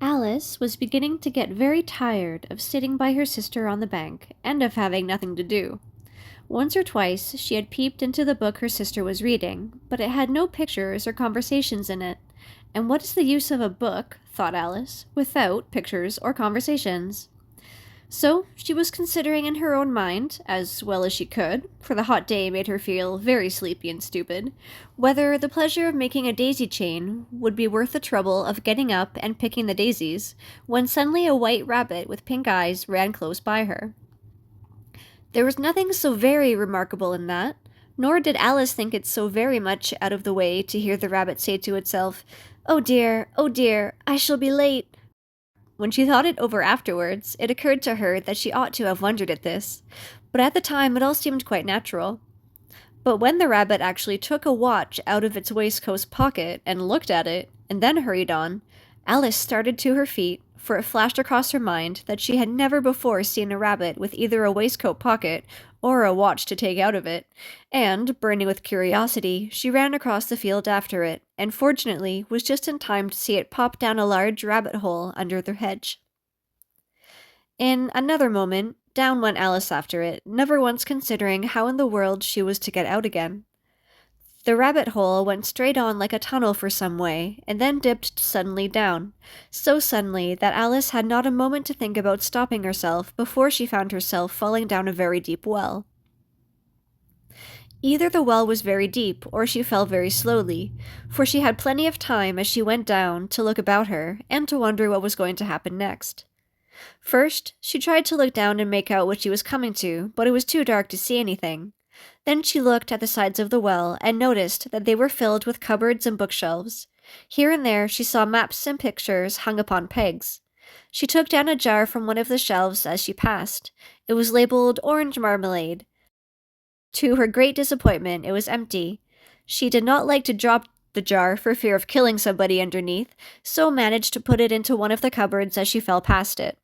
Alice was beginning to get very tired of sitting by her sister on the bank and of having nothing to do. Once or twice she had peeped into the book her sister was reading, but it had no pictures or conversations in it. And what is the use of a book, thought Alice, without pictures or conversations? So she was considering in her own mind, as well as she could, for the hot day made her feel very sleepy and stupid, whether the pleasure of making a daisy chain would be worth the trouble of getting up and picking the daisies, when suddenly a white rabbit with pink eyes ran close by her. There was nothing so very remarkable in that, nor did Alice think it so very much out of the way to hear the rabbit say to itself, oh dear, I shall be late." When she thought it over afterwards, it occurred to her that she ought to have wondered at this, but at the time it all seemed quite natural. But when the rabbit actually took a watch out of its waistcoat pocket and looked at it, and then hurried on, Alice started to her feet, for it flashed across her mind that she had never before seen a rabbit with either a waistcoat pocket or a watch to take out of it, and, burning with curiosity, she ran across the field after it, and fortunately was just in time to see it pop down a large rabbit hole under the hedge. In another moment, down went Alice after it, never once considering how in the world she was to get out again. The rabbit hole went straight on like a tunnel for some way, and then dipped suddenly down, so suddenly that Alice had not a moment to think about stopping herself before she found herself falling down a very deep well. Either the well was very deep, or she fell very slowly, for she had plenty of time as she went down to look about her, and to wonder what was going to happen next. First, she tried to look down and make out what she was coming to, but it was too dark to see anything. Then she looked at the sides of the well, and noticed that they were filled with cupboards and bookshelves. Here and there she saw maps and pictures hung upon pegs. She took down a jar from one of the shelves as she passed. It was labeled orange marmalade. To her great disappointment, it was empty. She did not like to drop the jar for fear of killing somebody underneath, so managed to put it into one of the cupboards as she fell past it.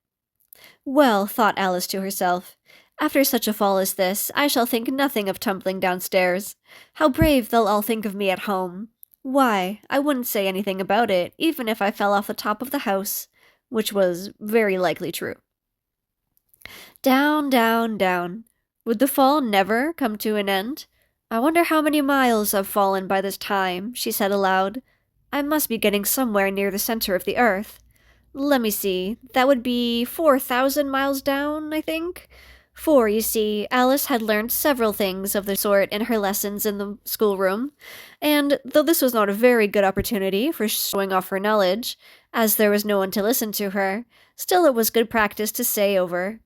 Well, thought Alice to herself, after such a fall as this, I shall think nothing of tumbling downstairs. How brave they'll all think of me at home. Why, I wouldn't say anything about it, even if I fell off the top of the house, which was very likely true. Down, down, down. Would the fall never come to an end? I wonder how many miles I've fallen by this time, she said aloud. I must be getting somewhere near the center of the earth. Let me see, that would be 4,000 miles down, I think. For, you see, Alice had learned several things of the sort in her lessons in the schoolroom, and though this was not a very good opportunity for showing off her knowledge, as there was no one to listen to her, still it was good practice to say over.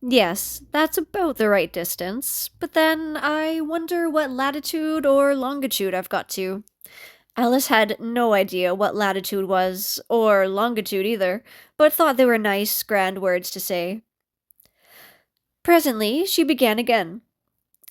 Yes, that's about the right distance, but then I wonder what latitude or longitude I've got to. Alice had no idea what latitude was, or longitude either, but thought they were nice, grand words to say. Presently, she began again.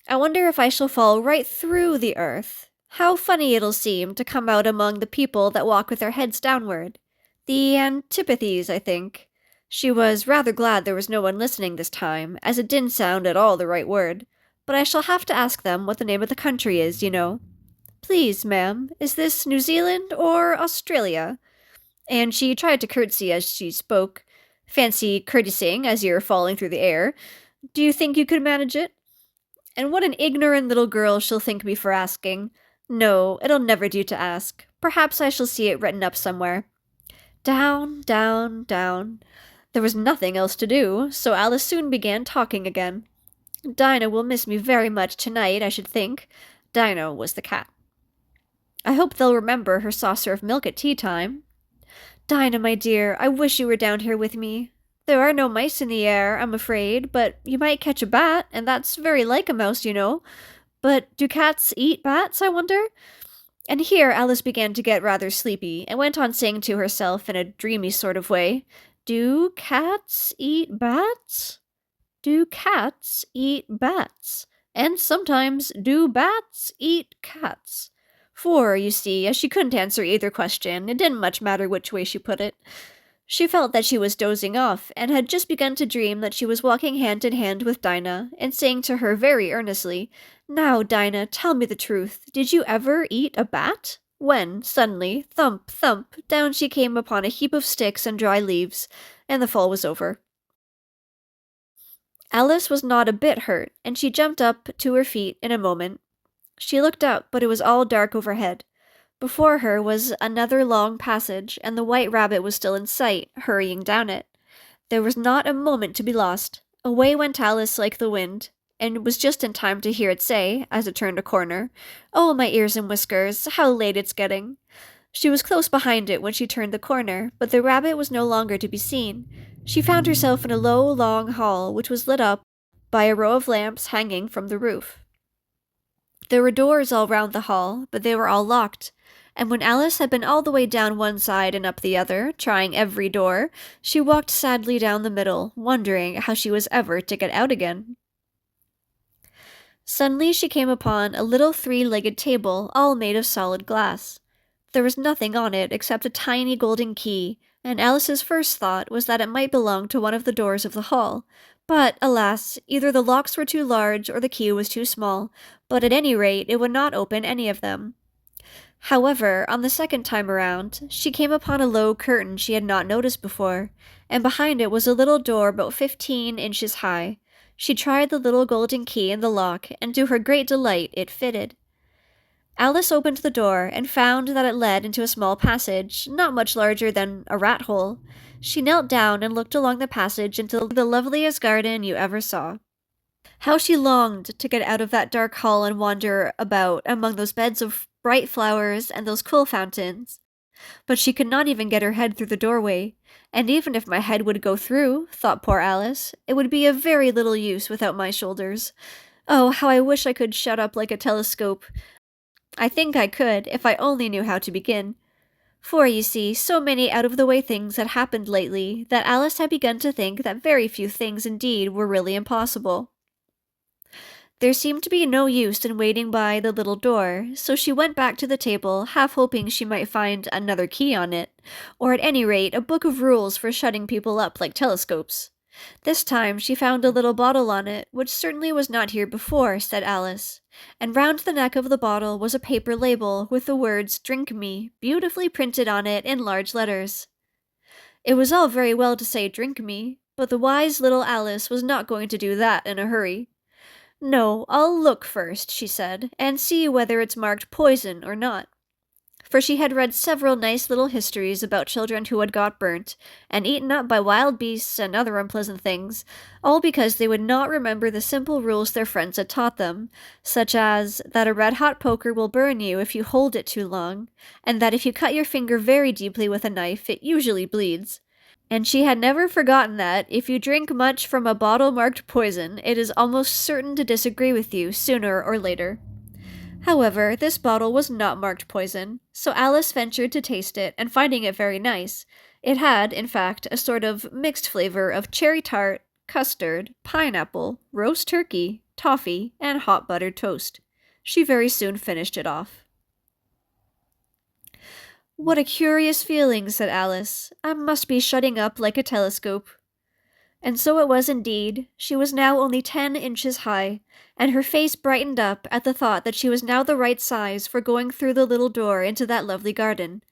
I wonder if I shall fall right through the earth. How funny it'll seem to come out among the people that walk with their heads downward. The antipathies, I think. She was rather glad there was no one listening this time, as it didn't sound at all the right word. But I shall have to ask them what the name of the country is, you know. Please, ma'am, is this New Zealand or Australia? And she tried to curtsy as she spoke. Fancy courtesying as you're falling through the air. Do you think you could manage it? And what an ignorant little girl she'll think me for asking. No, it'll never do to ask. Perhaps I shall see it written up somewhere. Down, down, down. There was nothing else to do, so Alice soon began talking again. Dinah will miss me very much tonight, I should think. Dinah was the cat. I hope they'll remember her saucer of milk at tea time. Dinah, my dear, I wish you were down here with me. There are no mice in the air, I'm afraid, but you might catch a bat, and that's very like a mouse, you know. But do cats eat bats, I wonder? And here Alice began to get rather sleepy, and went on saying to herself in a dreamy sort of way, Do cats eat bats? Do cats eat bats? And sometimes do bats eat cats? For, you see, as she couldn't answer either question, it didn't much matter which way she put it. She felt that she was dozing off, and had just begun to dream that she was walking hand in hand with Dinah, and saying to her very earnestly, Now, Dinah, tell me the truth. Did you ever eat a bat? when, suddenly, thump, thump, down she came upon a heap of sticks and dry leaves, and the fall was over. Alice was not a bit hurt, and she jumped up to her feet in a moment. She looked up, but it was all dark overhead. Before her was another long passage, and the White Rabbit was still in sight, hurrying down it. There was not a moment to be lost. Away went Alice like the wind, and was just in time to hear it say, as it turned a corner, "Oh, my ears and whiskers, how late it's getting!" She was close behind it when she turned the corner, but the rabbit was no longer to be seen. She found herself in a low, long hall, which was lit up by a row of lamps hanging from the roof. There were doors all round the hall, but they were all locked, and when Alice had been all the way down one side and up the other, trying every door, she walked sadly down the middle, wondering how she was ever to get out again. Suddenly she came upon a little three-legged table, all made of solid glass. There was nothing on it except a tiny golden key, and Alice's first thought was that it might belong to one of the doors of the hall. But, alas, either the locks were too large or the key was too small, but at any rate it would not open any of them. However, on the second time around, she came upon a low curtain she had not noticed before, and behind it was a little door about 15 inches high. She tried the little golden key in the lock, and to her great delight it fitted. Alice opened the door and found that it led into a small passage, not much larger than a rat hole. She knelt down and looked along the passage into the loveliest garden you ever saw. How she longed to get out of that dark hall and wander about among those beds of bright flowers and those cool fountains. But she could not even get her head through the doorway, and even if my head would go through, thought poor Alice, it would be of very little use without my shoulders. Oh, how I wish I could shut up like a telescope. I think I could, if I only knew how to begin. For, you see, so many out-of-the-way things had happened lately that Alice had begun to think that very few things indeed were really impossible. There seemed to be no use in waiting by the little door, so she went back to the table, half hoping she might find another key on it, or at any rate a book of rules for shutting people up like telescopes. This time she found a little bottle on it, which certainly was not here before, said Alice, and round the neck of the bottle was a paper label with the words "Drink Me" beautifully printed on it in large letters. It was all very well to say "Drink me," but the wise little Alice was not going to do that in a hurry. "No, I'll look first," she said, "and see whether it's marked poison or not." For she had read several nice little histories about children who had got burnt, and eaten up by wild beasts and other unpleasant things, all because they would not remember the simple rules their friends had taught them, such as that a red-hot poker will burn you if you hold it too long, and that if you cut your finger very deeply with a knife, it usually bleeds. And she had never forgotten that, if you drink much from a bottle marked poison, it is almost certain to disagree with you sooner or later. However, this bottle was not marked poison, so Alice ventured to taste it, and finding it very nice, it had, in fact, a sort of mixed flavor of cherry tart, custard, pineapple, roast turkey, toffee, and hot buttered toast. She very soon finished it off. "What a curious feeling," said Alice. "I must be shutting up like a telescope." And so it was indeed. She was now only 10 inches high, and her face brightened up at the thought that she was now the right size for going through the little door into that lovely garden.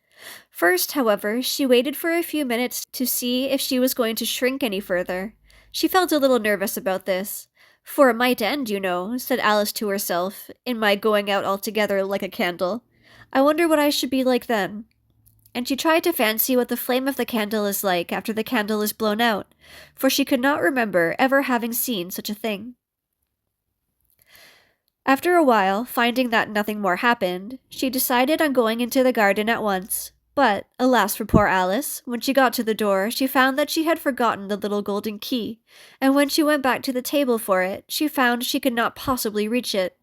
First, however, she waited for a few minutes to see if she was going to shrink any further. She felt a little nervous about this. "For it might end, you know," said Alice to herself, "in my going out altogether like a candle. I wonder what I should be like then." And she tried to fancy what the flame of the candle is like after the candle is blown out, for she could not remember ever having seen such a thing. After a while, finding that nothing more happened, she decided on going into the garden at once. But, alas for poor Alice, when she got to the door, she found that she had forgotten the little golden key, and when she went back to the table for it, she found she could not possibly reach it.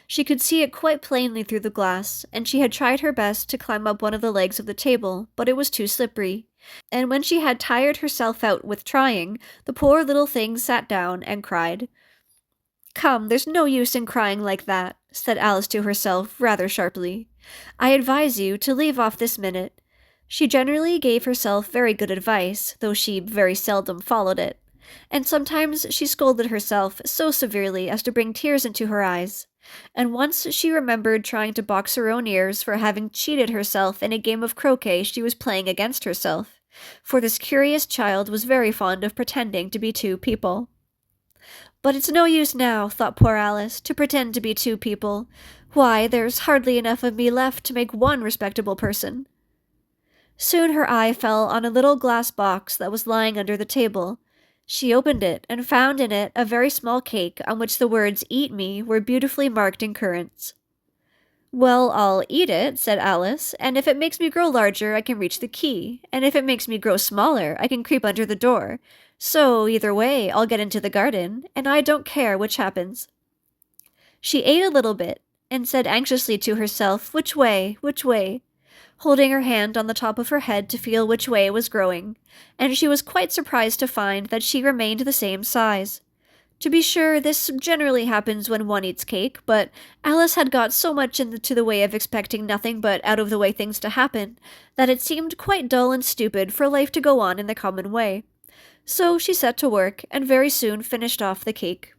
She could see it quite plainly through the glass, and she had tried her best to climb up one of the legs of the table, but it was too slippery. And when she had tired herself out with trying, the poor little thing sat down and cried. "Come, there's no use in crying like that," said Alice to herself, rather sharply. "I advise you to leave off this minute." She generally gave herself very good advice, though she very seldom followed it. And sometimes she scolded herself so severely as to bring tears into her eyes. And once she remembered trying to box her own ears for having cheated herself in a game of croquet she was playing against herself, for this curious child was very fond of pretending to be two people. But it's no use now, thought poor Alice, to pretend to be two people. Why, there's hardly enough of me left to make one respectable person. Soon her eye fell on a little glass box that was lying under the table. She opened it and found in it a very small cake on which the words "Eat me" were beautifully marked in currants. "Well, I'll eat it," said Alice, "and if it makes me grow larger, I can reach the key, and if it makes me grow smaller, I can creep under the door. So, either way, I'll get into the garden, and I don't care which happens." She ate a little bit, and said anxiously to herself, "Which way? Which way?" holding her hand on the top of her head to feel which way it was growing, and she was quite surprised to find that she remained the same size. To be sure, this generally happens when one eats cake, but Alice had got so much into the way of expecting nothing but out-of-the-way things to happen, that it seemed quite dull and stupid for life to go on in the common way. So she set to work, and very soon finished off the cake.